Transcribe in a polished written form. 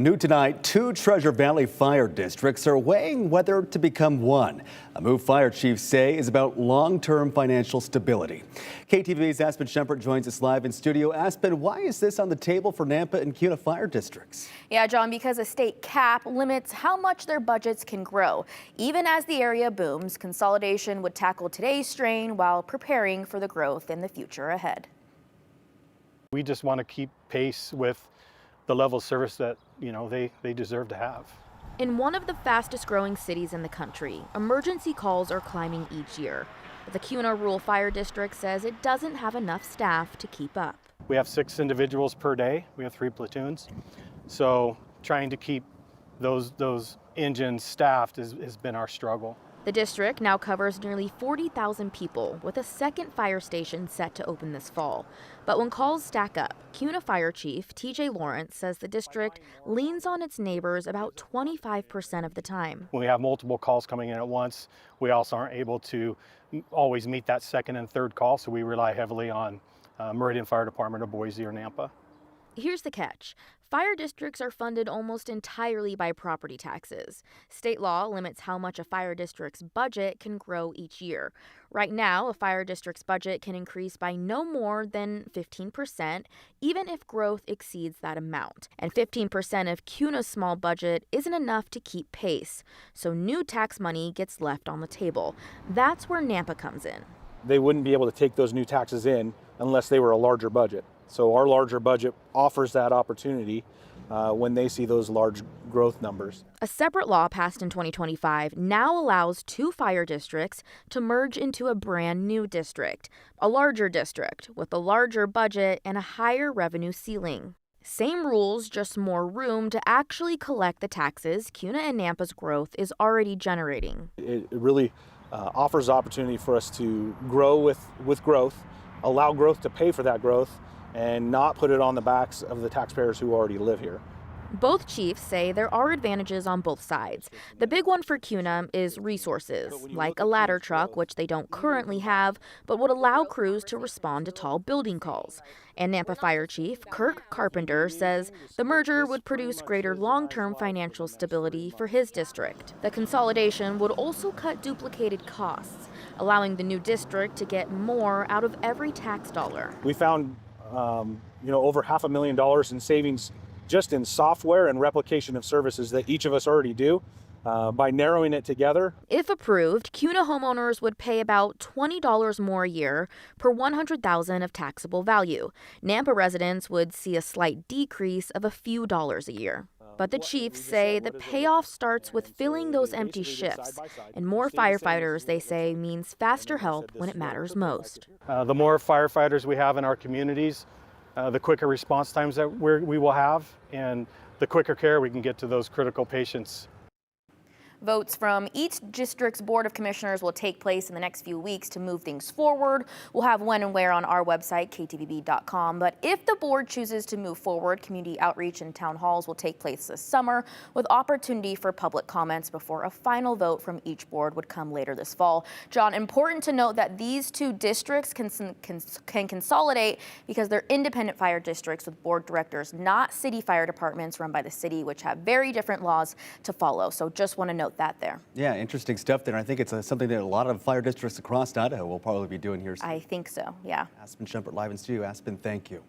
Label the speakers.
Speaker 1: New tonight, two Treasure Valley fire districts are weighing whether to become one. A move fire chiefs say is about long-term financial stability. KTV's Aspen Shepard joins us live in studio. Aspen, why is this on the table for Nampa and Kuna fire districts?
Speaker 2: Yeah, John, because a state cap limits how much their budgets can grow. Even as the area booms, consolidation would tackle today's strain while preparing for the growth in the future ahead.
Speaker 3: We just want to keep pace with the level of service that they deserve to have.
Speaker 2: In one of the fastest growing cities in the country, emergency calls are climbing each year. But the Kuna Rural Fire District says it doesn't have enough staff to keep up.
Speaker 3: We have 6 individuals per day. We have 3 platoons. So trying to keep those engines staffed has been our struggle.
Speaker 2: The district now covers nearly 40,000 people, with a second fire station set to open this fall. But when calls stack up, Kuna Fire Chief TJ Lawrence says the district leans on its neighbors about 25% of the time.
Speaker 3: When we have multiple calls coming in at once, we also aren't able to always meet that second and third call, so we rely heavily on Meridian Fire Department of Boise or Nampa.
Speaker 2: Here's the catch. Fire districts are funded almost entirely by property taxes. State law limits how much a fire district's budget can grow each year. Right now, a fire district's budget can increase by no more than 15%, even if growth exceeds that amount. And 15% of Kuna's small budget isn't enough to keep pace. So new tax money gets left on the table. That's where Nampa comes in.
Speaker 4: They wouldn't be able to take those new taxes in unless they were a larger budget. So our larger budget offers that opportunity when they see those large growth numbers.
Speaker 2: A separate law passed in 2025 now allows 2 fire districts to merge into a brand new district, a larger district with a larger budget and a higher revenue ceiling. Same rules, just more room to actually collect the taxes Kuna and Nampa's growth is already generating.
Speaker 4: It really offers opportunity for us to grow with growth, allow growth to pay for that growth, and not put it on the backs of the taxpayers who already live here.
Speaker 2: Both chiefs say there are advantages on both sides. The big one for Kuna is resources, like a ladder truck, which they don't currently have, but would allow crews to respond to tall building calls. And Nampa Fire Chief Kirk Carpenter says the merger would produce greater long-term financial stability for his district. The consolidation would also cut duplicated costs, allowing the new district to get more out of every tax dollar.
Speaker 4: We found over $500,000 in savings just in software and replication of services that each of us already do by narrowing it together.
Speaker 2: If approved, Kuna homeowners would pay about $20 more a year per $100,000 of taxable value. Nampa residents would see a slight decrease of a few dollars a year. But the chiefs say the payoff starts with filling those empty shifts, and more firefighters, they say, means faster help when it matters most.
Speaker 3: The more firefighters we have in our communities, the quicker response times that we will have, and the quicker care we can get to those critical patients.
Speaker 2: Votes from each district's Board of Commissioners will take place in the next few weeks to move things forward. We'll have when and where on our website, ktvb.com. But if the board chooses to move forward, community outreach and town halls will take place this summer with opportunity for public comments before a final vote from each board would come later this fall. John, important to note that these 2 districts can consolidate because they're independent fire districts with board directors, not city fire departments run by the city, which have very different laws to follow. So just want to note that there.
Speaker 1: Yeah, interesting stuff there. I think it's something that a lot of fire districts across Idaho will probably be doing here soon.
Speaker 2: I think so, yeah.
Speaker 1: Aspen Shepard live in studio. Aspen, thank you.